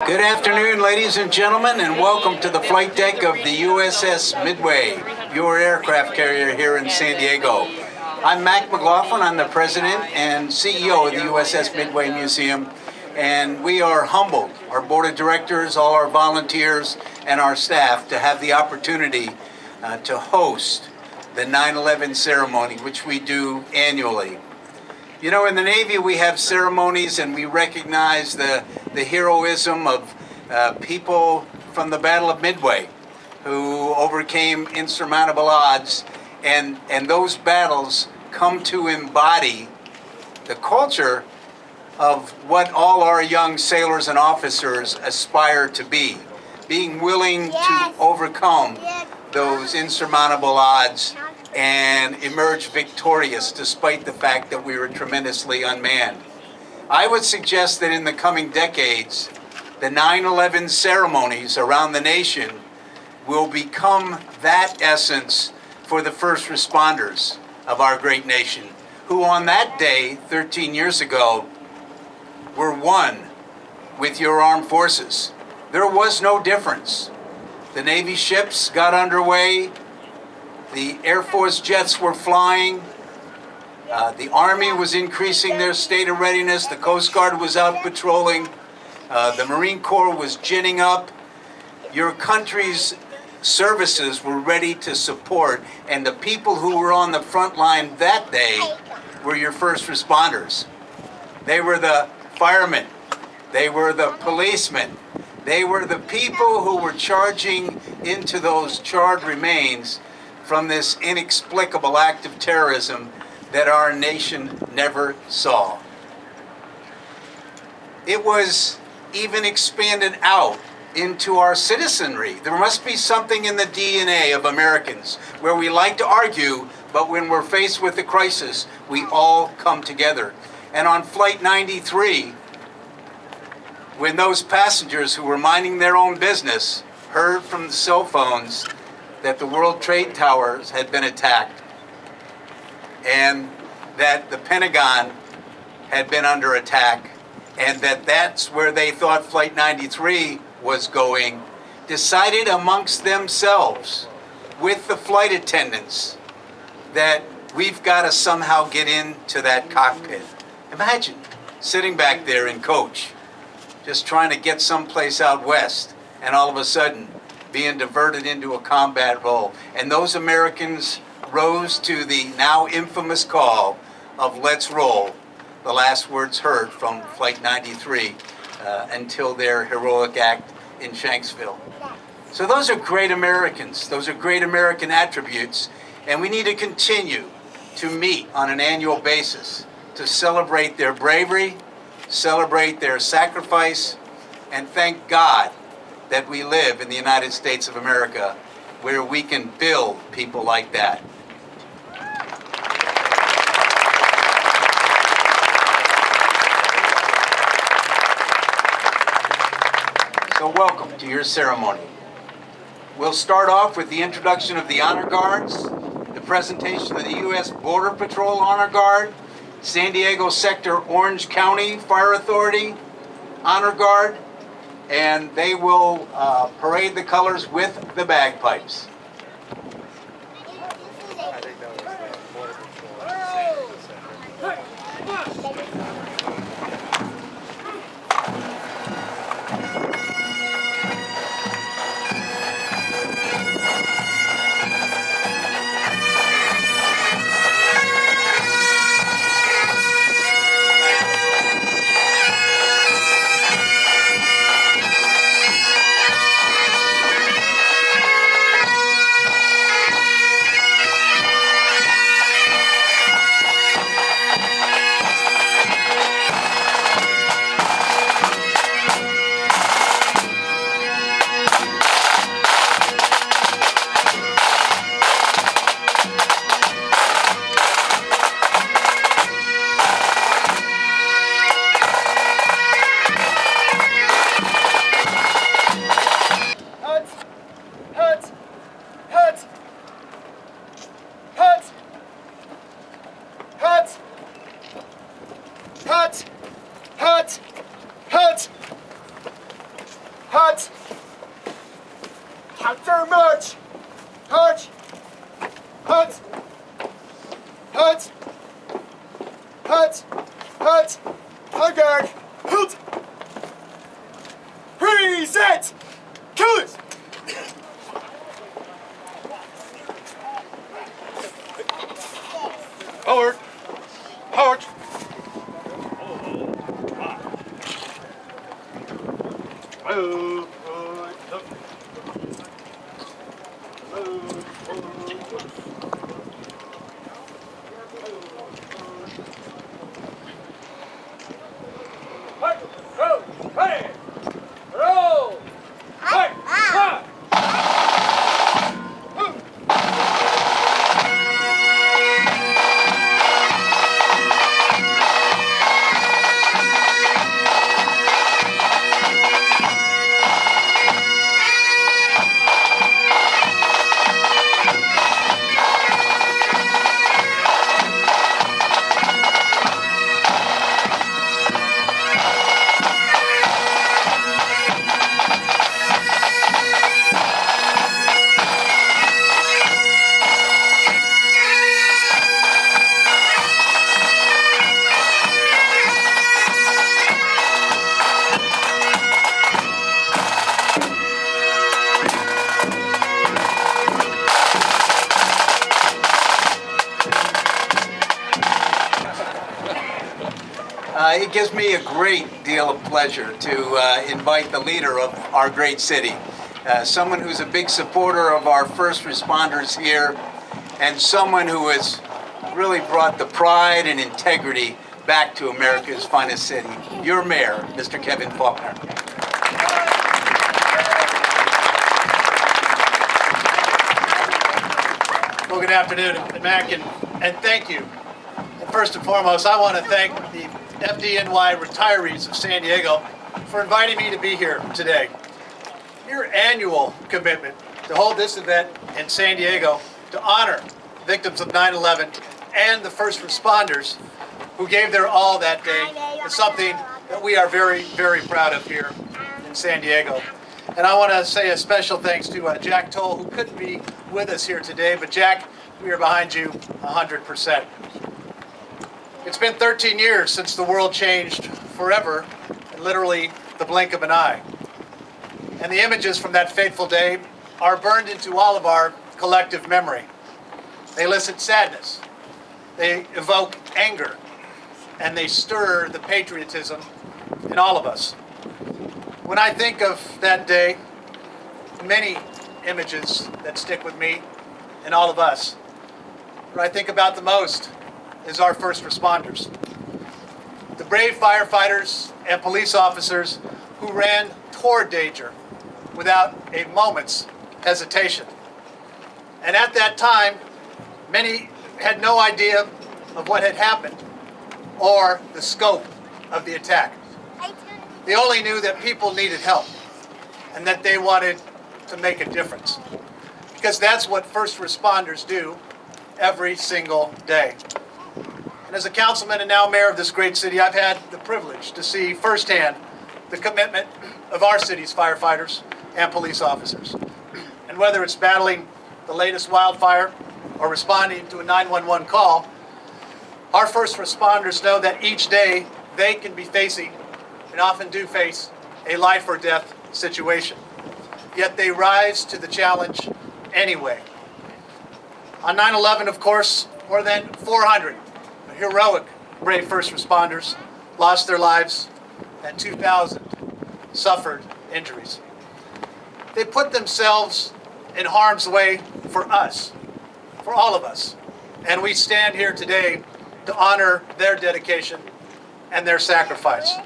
Good afternoon, ladies and gentlemen, and welcome to the flight deck of the USS Midway, your aircraft carrier here in San Diego. I'm Mac McLaughlin. I'm the president and CEO of the USS Midway Museum, and we are humbled, our board of directors, all our volunteers, and our staff, to have the opportunity to host the 9/11 ceremony, which we do annually. You know, in the Navy, we have ceremonies and we recognize the heroism of people from the Battle of Midway who overcame insurmountable odds, and those battles come to embody the culture of what all our young sailors and officers aspire to be, being willing to overcome those insurmountable odds and emerge victorious despite the fact that we were tremendously unmanned. I would suggest that in the coming decades, the 9/11 ceremonies around the nation will become that essence for the first responders of our great nation, who on that day, 13 years ago, were one with your armed forces. There was no difference. The Navy ships got underway. The Air Force jets were flying. The Army was increasing their state of readiness. The Coast Guard was out patrolling. The Marine Corps was ginning up. Your country's services were ready to support, and the people who were on the front line that day were your first responders. They were the firemen. They were the policemen. They were the people who were charging into those charred remains from this inexplicable act of terrorism that our nation never saw. It was even expanded out into our citizenry. There must be something in the DNA of Americans where we like to argue, but when we're faced with a crisis, we all come together. And on Flight 93, when those passengers who were minding their own business heard from the cell phones that the World Trade Towers had been attacked and that the Pentagon had been under attack and that that's where they thought Flight 93 was going, decided amongst themselves with the flight attendants that we've got to somehow get into that cockpit. Imagine sitting back there in coach, just trying to get someplace out west, and all of a sudden being diverted into a combat role. And those Americans rose to the now infamous call of "Let's roll," the last words heard from Flight 93 until their heroic act in Shanksville. So those are great Americans. Those are great American attributes, and we need to continue to meet on an annual basis to celebrate their bravery, celebrate their sacrifice, and thank God that we live in the United States of America, where we can build people like that. So welcome to your ceremony. We'll start off with the introduction of the Honor Guards, the presentation of the U.S. Border Patrol Honor Guard, San Diego Sector Orange County Fire Authority Honor Guard, and they will parade the colors with the bagpipes. Hut! Counter march! Hut! Hut! Hut! Hut! Hut! On guard! Halt! Reset! Killers! Forward! Forward! It gives me a great deal of pleasure to invite the leader of our great city, someone who's a big supporter of our first responders here, and someone who has really brought the pride and integrity back to America's finest city, your mayor, Mr. Kevin Faulkner. Well, good afternoon, Mac, and thank you. And first and foremost, I want to thank the FDNY retirees of San Diego for inviting me to be here today. Your annual commitment to hold this event in San Diego to honor victims of 9/11 and the first responders who gave their all that day is something that we are very, very proud of here in San Diego. And I want to say a special thanks to Jack Toll, who couldn't be with us here today, but Jack, we are behind you 100%. It's been 13 years since the world changed forever, in literally the blink of an eye. And the images from that fateful day are burned into all of our collective memory. They elicit sadness, they evoke anger, and they stir the patriotism in all of us. When I think of that day, many images that stick with me and all of us. What I think about the most is our first responders. The brave firefighters and police officers who ran toward danger without a moment's hesitation. And at that time, many had no idea of what had happened or the scope of the attack. They only knew that people needed help and that they wanted to make a difference. Because that's what first responders do every single day. And as a councilman and now mayor of this great city, I've had the privilege to see firsthand the commitment of our city's firefighters and police officers. And whether it's battling the latest wildfire or responding to a 911 call, our first responders know that each day they can be facing, and often do face, a life or death situation. Yet they rise to the challenge anyway. On 9/11, of course, more than 400 heroic, brave first responders lost their lives, and 2,000 suffered injuries. They put themselves in harm's way for us, for all of us, and we stand here today to honor their dedication and their sacrifice.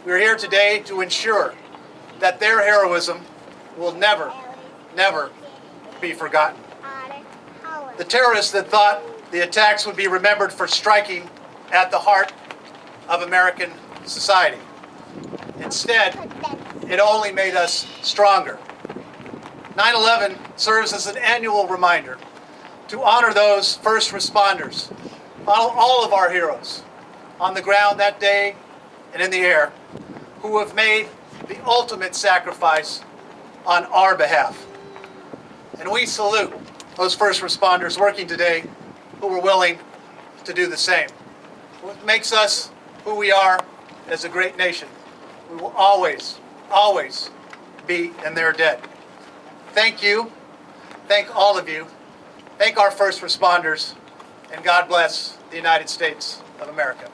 We're here today to ensure that their heroism will never, never be forgotten. The terrorists that thought the attacks would be remembered for striking at the heart of American society. Instead, it only made us stronger. 9/11 serves as an annual reminder to honor those first responders, all of our heroes on the ground that day and in the air, who have made the ultimate sacrifice on our behalf. And we salute those first responders working today who were willing to do the same. What makes us who we are as a great nation. We will always, always be in their debt. Thank you. Thank all of you. Thank our first responders. And God bless the United States of America.